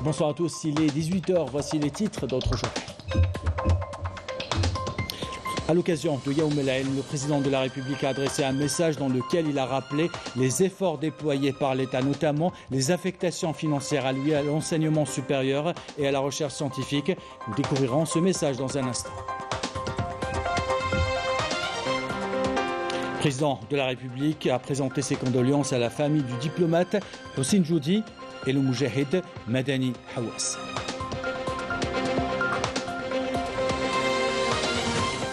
Bonsoir à tous, il est 18h, voici les titres d'autres journée. À l'occasion de Yaoum el-Ilm, le président de la République a adressé un message dans lequel il a rappelé les efforts déployés par l'État, notamment les affectations financières allouées à l'enseignement supérieur et à la recherche scientifique. Nous découvrirons ce message dans un instant. Le président de la République a présenté ses condoléances à la famille du diplomate Hossein Joudi et le moujahid Madani Hawass.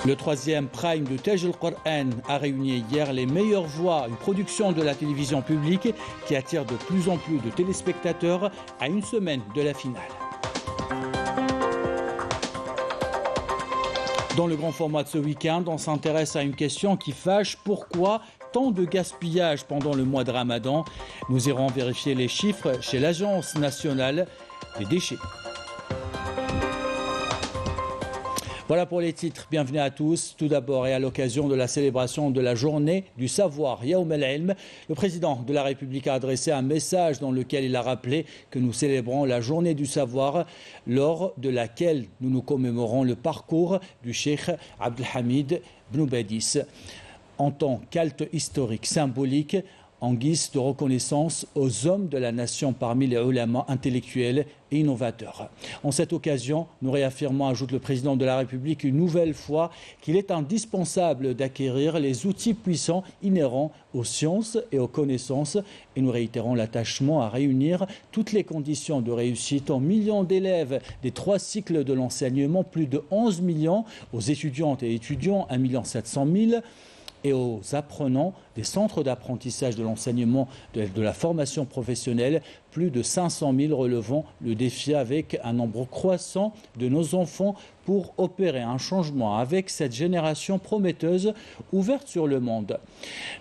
Le troisième prime de Taj al-Qur'an a réuni hier les meilleures voix, une production de la télévision publique qui attire de plus en plus de téléspectateurs à une semaine de la finale. Dans le grand format de ce week-end, on s'intéresse à une question qui fâche. Pourquoi tant de gaspillage pendant le mois de Ramadan? Nous irons vérifier les chiffres chez l'Agence nationale des déchets. Voilà pour les titres. Bienvenue à tous. Tout d'abord, et à l'occasion de la célébration de la journée du savoir, Yaoum el-Ilm, le président de la République a adressé un message dans lequel il a rappelé que nous célébrons la journée du savoir, lors de laquelle nous commémorons le parcours du Cheikh Abdelhamid Ibn Badis en tant qu'acte historique symbolique en guise de reconnaissance aux hommes de la nation parmi les ulama intellectuels et innovateurs. En cette occasion, nous réaffirmons, ajoute le président de la République, une nouvelle fois qu'il est indispensable d'acquérir les outils puissants inhérents aux sciences et aux connaissances, et nous réitérons l'attachement à réunir toutes les conditions de réussite aux millions d'élèves des 3 cycles de l'enseignement, plus de 11 millions aux étudiantes et étudiants, 1,7 million, et aux apprenants des centres d'apprentissage de l'enseignement de la formation professionnelle, plus de 500 000, relevant le défi avec un nombre croissant de nos enfants pour opérer un changement avec cette génération prometteuse ouverte sur le monde.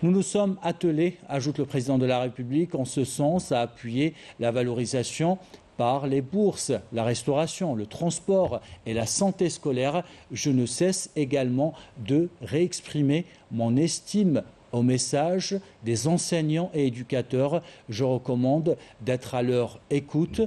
Nous nous sommes attelés, ajoute le président de la République, en ce sens à appuyer la valorisation par les bourses, la restauration, le transport et la santé scolaire. Je ne cesse également de réexprimer mon estime au message des enseignants et éducateurs. Je recommande d'être à leur écoute,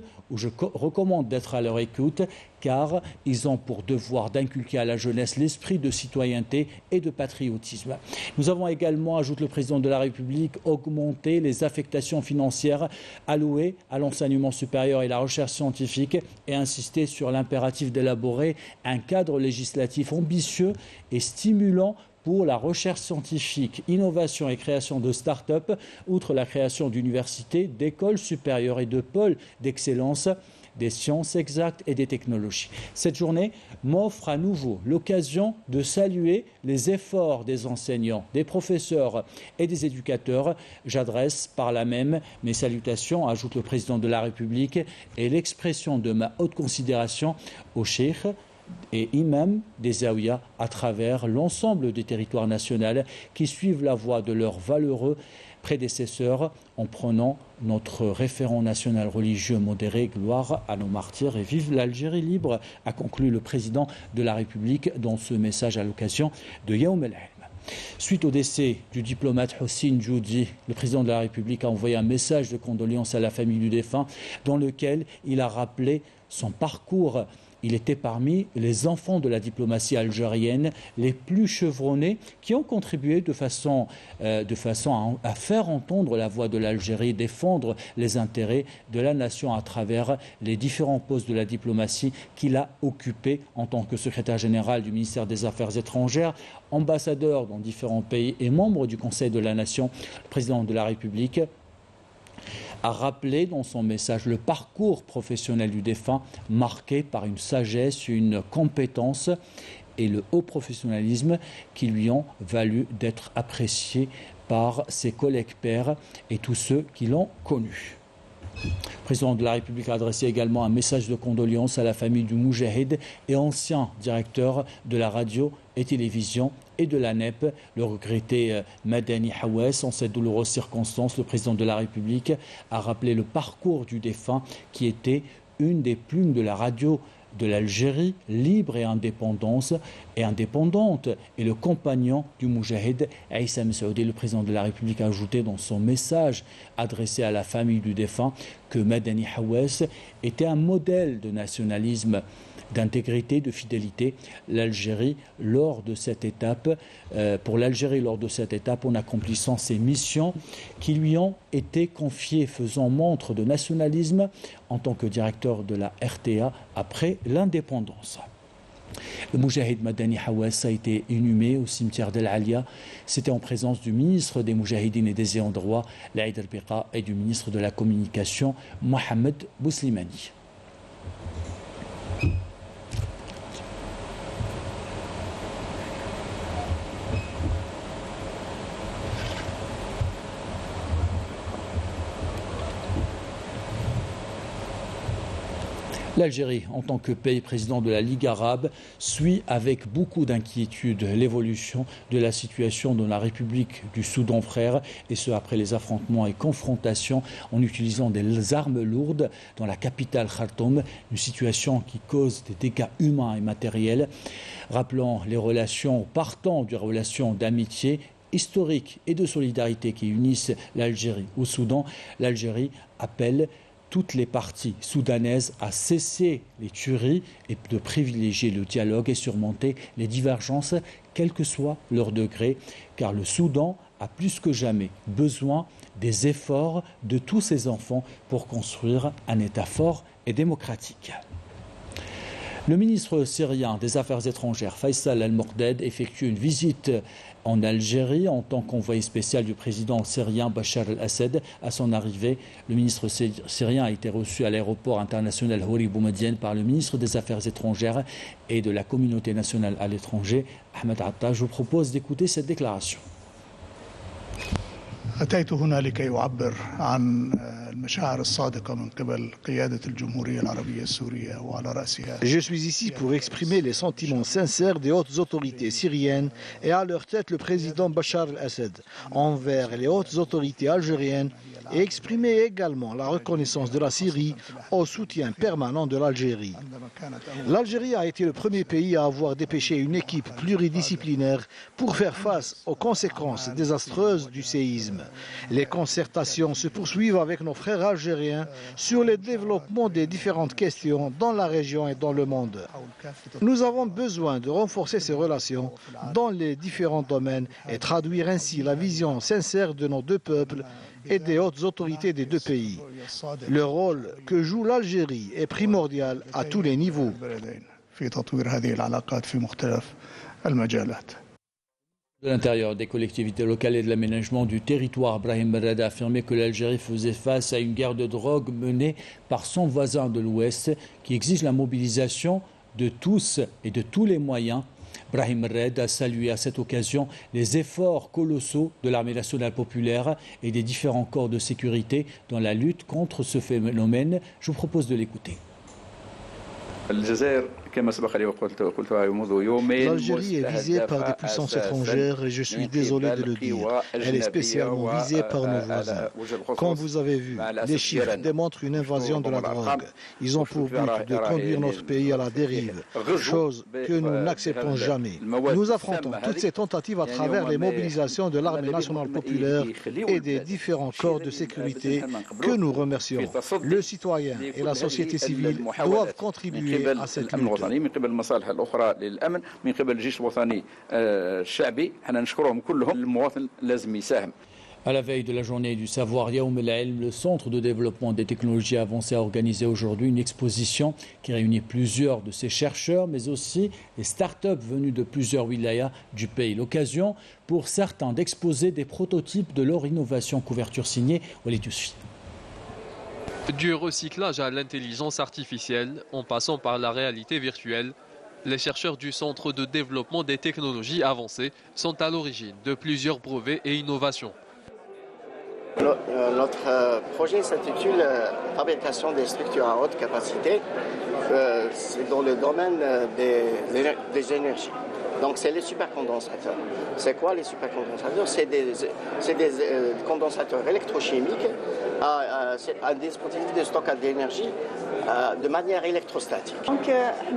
car ils ont pour devoir d'inculquer à la jeunesse l'esprit de citoyenneté et de patriotisme. Nous avons également, ajoute le président de la République, augmenté les affectations financières allouées à l'enseignement supérieur et la recherche scientifique et insisté sur l'impératif d'élaborer un cadre législatif ambitieux et stimulant pour la recherche scientifique, innovation et création de start-up, outre la création d'universités, d'écoles supérieures et de pôles d'excellence des sciences exactes et des technologies. Cette journée m'offre à nouveau l'occasion de saluer les efforts des enseignants, des professeurs et des éducateurs. J'adresse par là même mes salutations, ajoute le président de la République, et l'expression de ma haute considération au cheikh et imams des Zaouïas à travers l'ensemble des territoires nationaux qui suivent la voie de leurs valeureux prédécesseurs en prenant notre référent national religieux modéré. Gloire à nos martyrs et vive l'Algérie libre, a conclu le président de la République dans ce message à l'occasion de Yaoum el-Ilm. Suite au décès du diplomate Hossein Joudi, le président de la République a envoyé un message de condoléances à la famille du défunt dans lequel il a rappelé son parcours. Il était parmi les enfants de la diplomatie algérienne les plus chevronnés qui ont contribué de façon à faire entendre la voix de l'Algérie, défendre les intérêts de la nation à travers les différents postes de la diplomatie qu'il a occupés en tant que secrétaire général du ministère des Affaires étrangères, ambassadeur dans différents pays et membre du Conseil de la Nation. Le président de la République a rappelé dans son message le parcours professionnel du défunt, marqué par une sagesse, une compétence et le haut professionnalisme qui lui ont valu d'être apprécié par ses collègues pairs et tous ceux qui l'ont connu. Le président de la République a adressé également un message de condoléances à la famille du moujahid et ancien directeur de la radio et télévision et de la NEP, le regretté Madani Hawass. En cette douloureuse circonstance, le président de la République a rappelé le parcours du défunt qui était une des plumes de la radio de l'Algérie libre et indépendante, et le compagnon du Moujahid Aïssa Messoudi. Le président de la République a ajouté dans son message adressé à la famille du défunt que Madani Hawes était un modèle de nationalisme, d'intégrité, de fidélité. L'Algérie, lors de cette étape, en accomplissant ses missions qui lui ont été confiées, faisant montre de nationalisme en tant que directeur de la RTA après l'indépendance. Le Moujahid Madani Hawes a été inhumé au cimetière d'El Alia. C'était en présence du ministre des Moujahidines et des Ayants droit, Laïd El-Biqa, et du ministre de la Communication, Mohamed Bouslimani. L'Algérie, en tant que pays président de la Ligue arabe, suit avec beaucoup d'inquiétude l'évolution de la situation dans la République du Soudan frère, et ce après les affrontements et confrontations en utilisant des armes lourdes dans la capitale Khartoum, une situation qui cause des dégâts humains et matériels. Rappelant les relations, partant des relations d'amitié historiques et de solidarité qui unissent l'Algérie au Soudan, l'Algérie appelle toutes les parties soudanaises à cesser les tueries et de privilégier le dialogue et surmonter les divergences, quel que soit leur degré, car le Soudan a plus que jamais besoin des efforts de tous ses enfants pour construire un État fort et démocratique. Le ministre syrien des Affaires étrangères, Faisal Al-Mordad, effectue une visite en Algérie en tant qu'envoyé spécial du président syrien Bachar el-Assad. À son arrivée, le ministre syrien a été reçu à l'aéroport international Houri Boumediene par le ministre des Affaires étrangères et de la communauté nationale à l'étranger, Ahmed Atta. Je vous propose d'écouter cette déclaration. أتيت هنا لكي أعبر عن المشاعر الصادقة من قبل قيادة الجمهورية العربية السورية وعلى رأسها. Je suis ici pour exprimer les sentiments sincères des hautes autorités syriennes et à leur tête le président Bachar el-Assad envers les hautes autorités algériennes et exprimer également la reconnaissance de la Syrie au soutien permanent de l'Algérie. L'Algérie a été le premier pays à avoir dépêché une équipe pluridisciplinaire pour faire face aux conséquences désastreuses du séisme. Les concertations se poursuivent avec nos frères algériens sur le développement des différentes questions dans la région et dans le monde. Nous avons besoin de renforcer ces relations dans les différents domaines et traduire ainsi la vision sincère de nos deux peuples et des hautes autorités des deux pays. Le rôle que joue l'Algérie est primordial à tous les niveaux. De l'intérieur des collectivités locales et de l'aménagement du territoire, Brahim Merad a affirmé que l'Algérie faisait face à une guerre de drogue menée par son voisin de l'Ouest qui exige la mobilisation de tous et de tous les moyens. Brahim Merad a salué à cette occasion les efforts colossaux de l'armée nationale populaire et des différents corps de sécurité dans la lutte contre ce phénomène. Je vous propose de l'écouter. L'Algérie est visée par des puissances étrangères et je suis désolé de le dire. Elle est spécialement visée par nos voisins. Comme vous avez vu, les chiffres démontrent une invasion de la drogue. Ils ont pour but de conduire notre pays à la dérive, chose que nous n'acceptons jamais. Nous affrontons toutes ces tentatives à travers les mobilisations de l'armée nationale populaire et des différents corps de sécurité que nous remercions. Le citoyen et la société civile doivent contribuer à cette lutte. من قبل المصالح الأخرى للأمن من قبل الجيش الوطني الشعبي حنا نشكرهم كلهم المواطن لازم يساهم. À la veille de la journée du savoir Yaoum El Ilm, le Centre de développement des technologies avancées a organisé aujourd'hui une exposition qui réunit plusieurs de ses chercheurs, mais aussi des start-up venus de plusieurs wilayas du pays. L'occasion pour certains d'exposer des prototypes de leur innovation. Couverture signée Walid Yousfi. Du recyclage à l'intelligence artificielle, en passant par la réalité virtuelle, les chercheurs du Centre de développement des technologies avancées sont à l'origine de plusieurs brevets et innovations. Notre projet s'intitule Fabrication des structures à haute capacité. C'est dans le domaine des énergies. Donc c'est les supercondensateurs. C'est quoi les supercondensateurs? C'est des condensateurs électrochimiques, c'est un dispositif de stockage d'énergie de manière électrostatique. Donc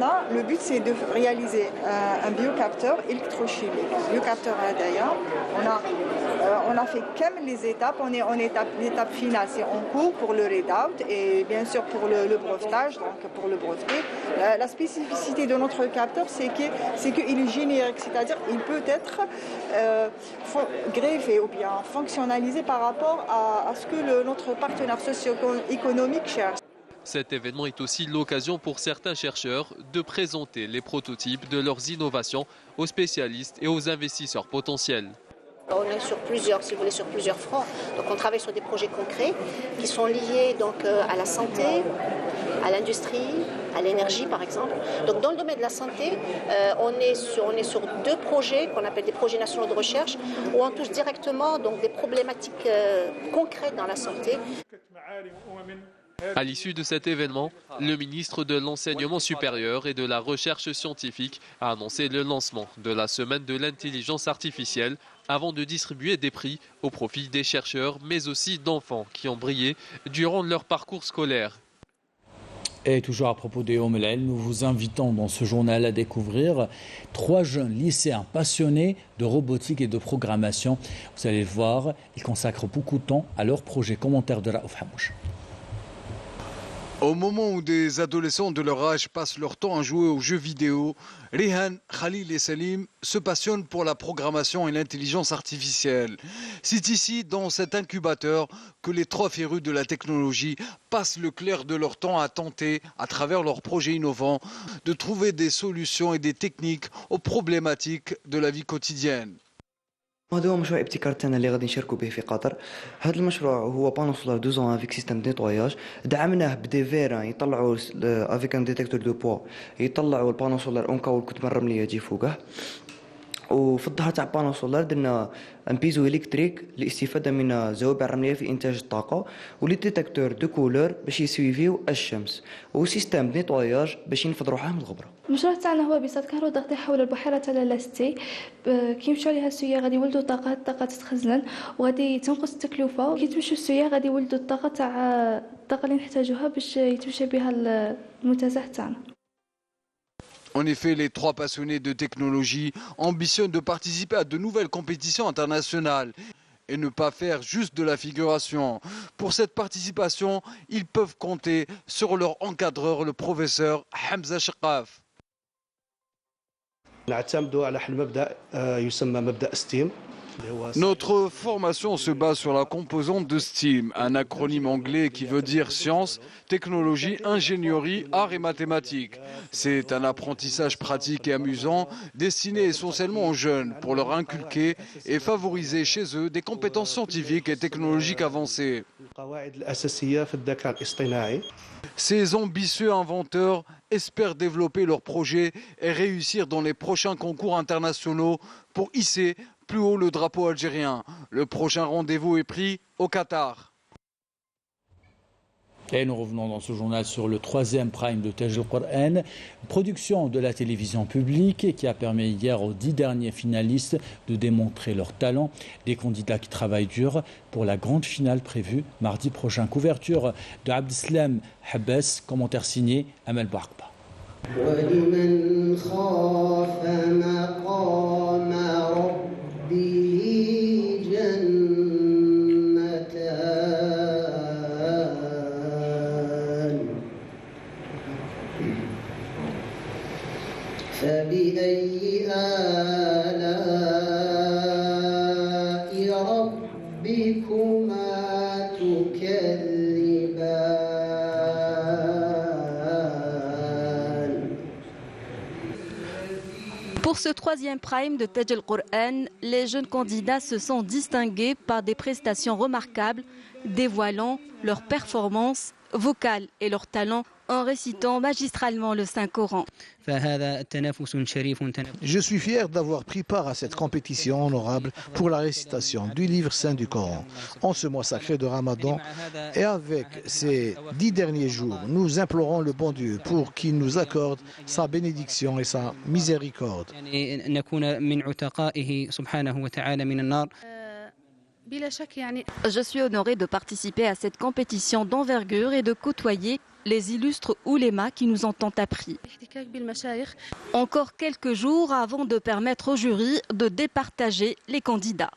là, le but c'est de réaliser un biocapteur électrochimique. Biocapteur d'ailleurs, on a fait quand même les étapes, on est en l'étape finale, c'est en cours pour le readout et bien sûr pour le brevetage, donc pour le breveter. La spécificité de notre capteur, c'est qu'il est générique, c'est-à-dire il peut être greffé ou bien fonctionnalisé par rapport à ce que notre partenaire socio-économique cherche. Cet événement est aussi l'occasion pour certains chercheurs de présenter les prototypes de leurs innovations aux spécialistes et aux investisseurs potentiels. On est sur plusieurs fronts. Donc on travaille sur des projets concrets qui sont liés donc à la santé, à l'industrie, à l'énergie par exemple. Donc dans le domaine de la santé, on est sur deux projets qu'on appelle des projets nationaux de recherche où on touche directement donc des problématiques concrètes dans la santé. À l'issue de cet événement, le ministre de l'Enseignement supérieur et de la Recherche scientifique a annoncé le lancement de la semaine de l'intelligence artificielle avant de distribuer des prix au profit des chercheurs, mais aussi d'enfants qui ont brillé durant leur parcours scolaire. Et toujours à propos des OMLL, nous vous invitons dans ce journal à découvrir 3 jeunes lycéens passionnés de robotique et de programmation. Vous allez le voir, ils consacrent beaucoup de temps à leur projet. Commentaire de Raouf Hamouch. Au moment où des adolescents de leur âge passent leur temps à jouer aux jeux vidéo, Rihan, Khalil et Salim se passionnent pour la programmation et l'intelligence artificielle. C'est ici, dans cet incubateur, que les 3 férus de la technologie passent le clair de leur temps à tenter, à travers leurs projets innovants, de trouver des solutions et des techniques aux problématiques de la vie quotidienne. هذا هو مشروع ابتكار تاعنا اللي غادي نشاركوا به في قطر. هذا المشروع هو بانو سولار 2 ans avec système de nettoyage. دعمناه بدي فيرا يطلعوا avec un détecteur de poids يطلعوا البانو سولار اون كاو الكتب الرمليه تجي فوقه. وفي الظهر تاع بانو سولار درنا ان بيزو الكتريك للاستفاده من الزوابع الرمليه في انتاج الطاقه ولي ديتيكتور دو كولور باش يسويفيو الشمس وسيستم دو نيتواياج باش ينفض روحها من الغبره. المشروع تاعنا هو بساط كهرباء ضغطي حول البحيره تاع لاستي كي يمشوا عليها السياح غادي يولدوا الطاقه تتخزن وغادي تنقص التكلفه كي تمشوا السياح غادي يولدوا الطاقه تاع الطاقه اللي نحتاجوها باش يتمشى بها المنتزه تاعنا. En effet, les 3 passionnés de technologie ambitionnent de participer à de nouvelles compétitions internationales et ne pas faire juste de la figuration. Pour cette participation, ils peuvent compter sur leur encadreur, le professeur Hamza Shaqaf. Notre formation se base sur la composante de STEAM, un acronyme anglais qui veut dire sciences, technologie, ingénierie, arts et mathématiques. C'est un apprentissage pratique et amusant destiné essentiellement aux jeunes pour leur inculquer et favoriser chez eux des compétences scientifiques et technologiques avancées. Ces ambitieux inventeurs espèrent développer leurs projets et réussir dans les prochains concours internationaux pour hisser plus haut le drapeau algérien. Le prochain rendez-vous est pris au Qatar. Et nous revenons dans ce journal sur le 3e prime de Taj al-Qur'an, production de la télévision publique qui a permis hier aux 10 derniers finalistes de démontrer leur talent. Des candidats qui travaillent dur pour la grande finale prévue mardi prochain. Couverture de Abdeslam Habbas, commentaire signé Amel Barkba. فبأي آلاء ربكما تكذبان. Pour ce 3e prime de Taj al-Qur'an, les jeunes candidats se sont distingués par des prestations remarquables, dévoilant leur performance vocales et leur talent en récitant magistralement le Saint-Coran. Je suis fier d'avoir pris part à cette compétition honorable pour la récitation du livre saint du Coran en ce mois sacré de Ramadan. Et avec ces 10 derniers jours, nous implorons le bon Dieu pour qu'il nous accorde sa bénédiction et sa miséricorde. Je suis honorée de participer à cette compétition d'envergure et de côtoyer les illustres oulémas qui nous ont tant appris. Encore quelques jours avant de permettre au jury de départager les candidats.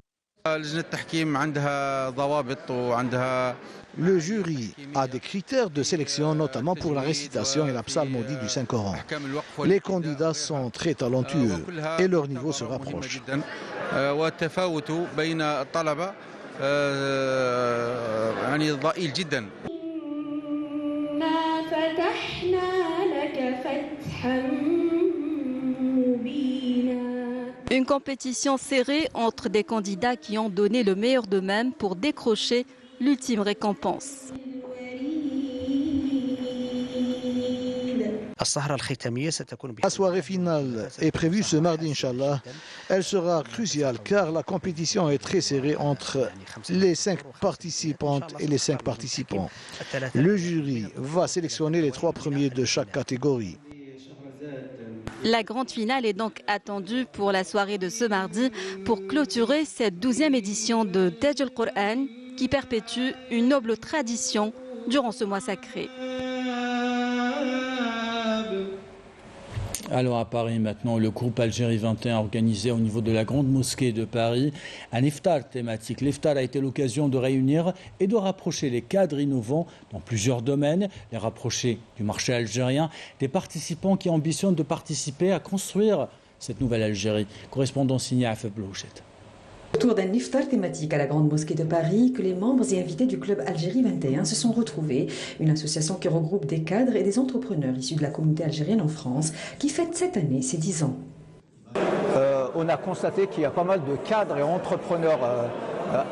Le jury a des critères de sélection, notamment pour la récitation et la psalmodie du Saint-Coran. Les candidats sont très talentueux et leur niveau se rapproche. Une compétition serrée entre des candidats qui ont donné le meilleur d'eux-mêmes pour décrocher l'ultime récompense. La soirée finale est prévue ce mardi, Inch'Allah. Elle sera cruciale car la compétition est très serrée entre les 5 participantes et les 5 participants. Le jury va sélectionner les 3 premiers de chaque catégorie. La grande finale est donc attendue pour la soirée de ce mardi pour clôturer cette 12e édition de Taj al-Qur'an qui perpétue une noble tradition durant ce mois sacré. Alors à Paris maintenant, le groupe Algérie 21 a organisé au niveau de la Grande Mosquée de Paris un iftar thématique. L'iftar a été l'occasion de réunir et de rapprocher les cadres innovants dans plusieurs domaines, les rapprocher du marché algérien, des participants qui ambitionnent de participer à construire cette nouvelle Algérie. Correspondant signé à Feblouchette. Autour d'un iftar thématique à la Grande Mosquée de Paris, que les membres et invités du club Algérie 21 se sont retrouvés. Une association qui regroupe des cadres et des entrepreneurs issus de la communauté algérienne en France, qui fête cette année ses 10 ans. On a constaté qu'il y a pas mal de cadres et entrepreneurs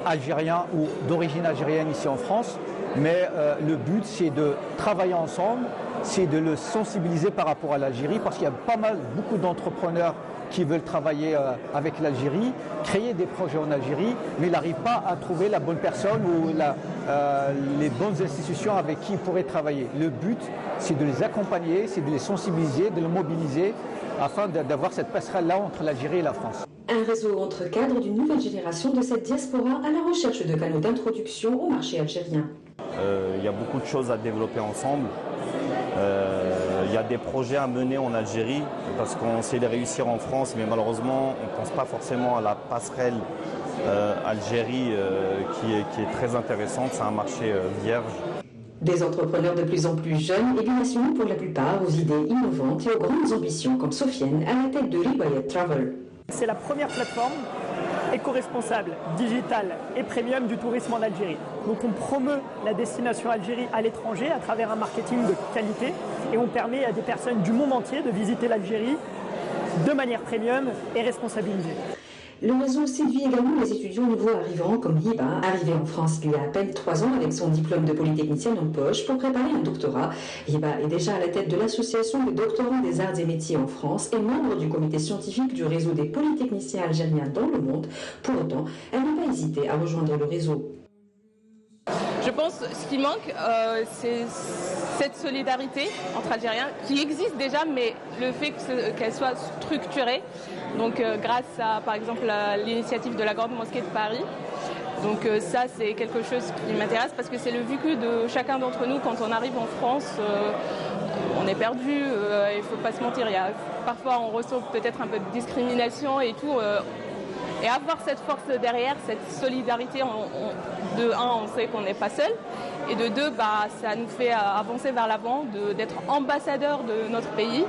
algériens ou d'origine algérienne ici en France. Mais le but, c'est de travailler ensemble, c'est de le sensibiliser par rapport à l'Algérie, parce qu'il y a beaucoup d'entrepreneurs qui veulent travailler avec l'Algérie, créer des projets en Algérie, mais ils n'arrivent pas à trouver la bonne personne ou les bonnes institutions avec qui ils pourraient travailler. Le but, c'est de les accompagner, c'est de les sensibiliser, de les mobiliser, afin d'avoir cette passerelle-là entre l'Algérie et la France. Un réseau entre cadres d'une nouvelle génération de cette diaspora à la recherche de canaux d'introduction au marché algérien. Il y a beaucoup de choses à développer ensemble. Il y a des projets à mener en Algérie parce qu'on sait les réussir en France, mais malheureusement, on ne pense pas forcément à la passerelle Algérie qui est très intéressante. C'est un marché vierge. Des entrepreneurs de plus en plus jeunes et binationaux pour la plupart, aux idées innovantes et aux grandes ambitions comme Sofiane à la tête de Riwayat Travel. C'est la première plateforme éco-responsable, digitale et premium du tourisme en Algérie. Donc on promeut la destination Algérie à l'étranger à travers un marketing de qualité et on permet à des personnes du monde entier de visiter l'Algérie de manière premium et responsabilisée. Le réseau séduit également les étudiants nouveaux arrivants comme Hiba, arrivé en France il y a à peine 3 ans avec son diplôme de polytechnicienne en poche pour préparer un doctorat. Hiba est déjà à la tête de l'association des doctorants des arts et métiers en France et membre du comité scientifique du réseau des polytechniciens algériens dans le monde. Pour autant, elle n'a pas hésité à rejoindre le réseau. Je pense que ce qui manque, c'est cette solidarité entre Algériens qui existe déjà, mais le fait qu'elle soit structurée, donc grâce à par exemple l'initiative de la Grande Mosquée de Paris. Donc ça c'est quelque chose qui m'intéresse parce que c'est le vécu de chacun d'entre nous quand on arrive en France. On est perdu, il ne faut pas se mentir, parfois on ressent peut-être un peu de discrimination et tout. Et avoir cette force derrière, cette solidarité, de un, on sait qu'on n'est pas seul, et de deux, ça nous fait avancer vers l'avant, d'être ambassadeur de notre pays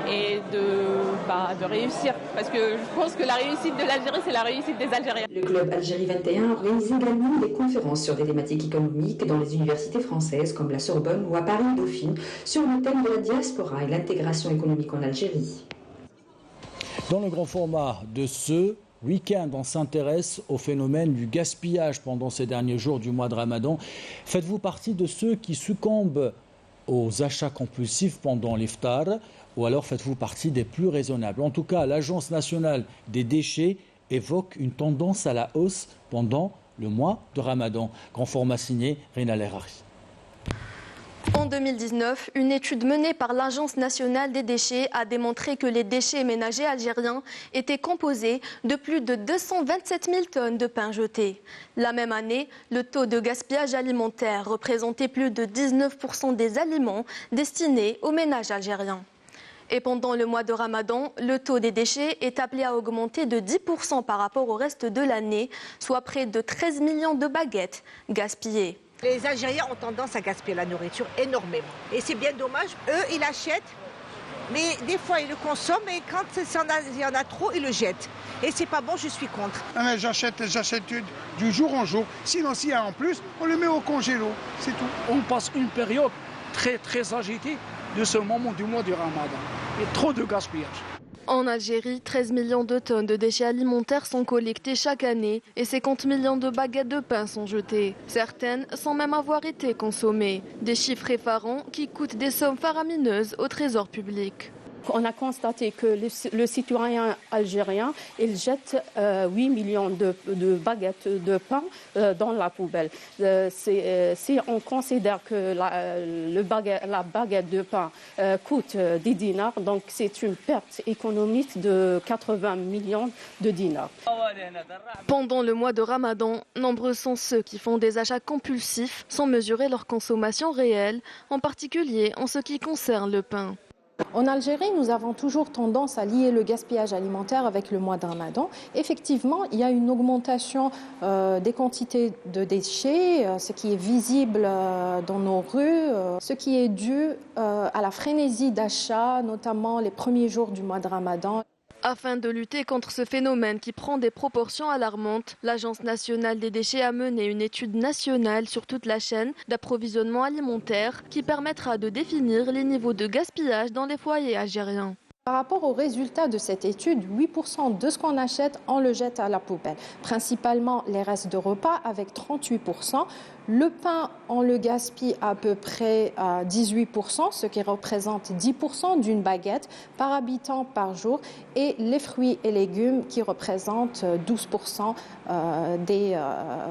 et de réussir. Parce que je pense que la réussite de l'Algérie, c'est la réussite des Algériens. Le club Algérie 21 organise également des conférences sur des thématiques économiques dans les universités françaises comme la Sorbonne ou à Paris-Dauphine sur le thème de la diaspora et l'intégration économique en Algérie. Dans le grand format de ce week-end, on s'intéresse au phénomène du gaspillage pendant ces derniers jours du mois de Ramadan. Faites-vous partie de ceux qui succombent aux achats compulsifs pendant l'iftar ou alors faites-vous partie des plus raisonnables? En tout cas, l'Agence nationale des déchets évoque une tendance à la hausse pendant le mois de Ramadan. Grand format signé Rina Lerari. En 2019, une étude menée par l'Agence nationale des déchets a démontré que les déchets ménagers algériens étaient composés de plus de 227 000 tonnes de pain jeté. La même année, le taux de gaspillage alimentaire représentait plus de 19% des aliments destinés aux ménages algériens. Et pendant le mois de Ramadan, le taux des déchets est appelé à augmenter de 10% par rapport au reste de l'année, soit près de 13 millions de baguettes gaspillées. Les Algériens ont tendance à gaspiller la nourriture énormément. Et c'est bien dommage. Eux, ils achètent, mais des fois, ils le consomment et quand il y en a trop, ils le jettent. Et c'est pas bon, je suis contre. J'achète du jour en jour. Sinon, s'il y a en plus, on le met au congélo. C'est tout. On passe une période très, très agitée de ce moment du mois du Ramadan. Il y a trop de gaspillage. En Algérie, 13 millions de tonnes de déchets alimentaires sont collectés chaque année et 50 millions de baguettes de pain sont jetées. Certaines sans même avoir été consommées. Des chiffres effarants qui coûtent des sommes faramineuses au trésor public. On a constaté que le citoyen algérien, il jette 8 millions de baguettes de pain dans la poubelle. Si on considère que la baguette de pain coûte 10 dinars, donc c'est une perte économique de 80 millions de dinars. Pendant le mois de Ramadan, nombreux sont ceux qui font des achats compulsifs sans mesurer leur consommation réelle, en particulier en ce qui concerne le pain. En Algérie, nous avons toujours tendance à lier le gaspillage alimentaire avec le mois de Ramadan. Effectivement, il y a une augmentation des quantités de déchets, ce qui est visible dans nos rues, ce qui est dû à la frénésie d'achat, notamment les premiers jours du mois de Ramadan. Afin de lutter contre ce phénomène qui prend des proportions alarmantes, l'Agence nationale des déchets a mené une étude nationale sur toute la chaîne d'approvisionnement alimentaire qui permettra de définir les niveaux de gaspillage dans les foyers algériens. Par rapport aux résultats de cette étude, 8% de ce qu'on achète, on le jette à la poubelle. Principalement les restes de repas avec 38%. Le pain, on le gaspille à peu près à 18%, ce qui représente 10% d'une baguette par habitant par jour. Et les fruits et légumes qui représentent 12%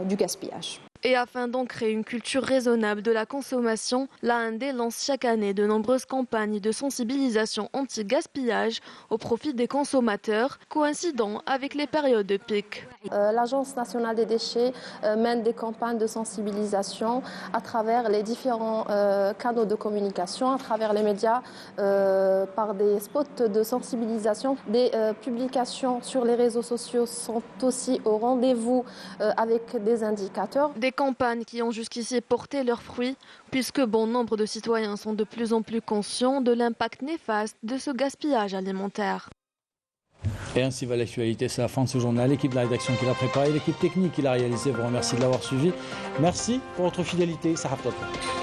du gaspillage. Et afin d'ancrer une culture raisonnable de la consommation, l'AND lance chaque année de nombreuses campagnes de sensibilisation anti-gaspillage au profit des consommateurs, coïncidant avec les périodes de pic. L'Agence nationale des déchets mène des campagnes de sensibilisation à travers les différents canaux de communication, à travers les médias, par des spots de sensibilisation. Des publications sur les réseaux sociaux sont aussi au rendez-vous avec des indicateurs. Des campagnes qui ont jusqu'ici porté leurs fruits, puisque bon nombre de citoyens sont de plus en plus conscients de l'impact néfaste de ce gaspillage alimentaire. Et ainsi va l'actualité, c'est la fin de ce journal. L'équipe de la rédaction qui l'a préparé, l'équipe technique qui l'a réalisé, vous remercie de l'avoir suivi. Merci pour votre fidélité. Sahab Tata.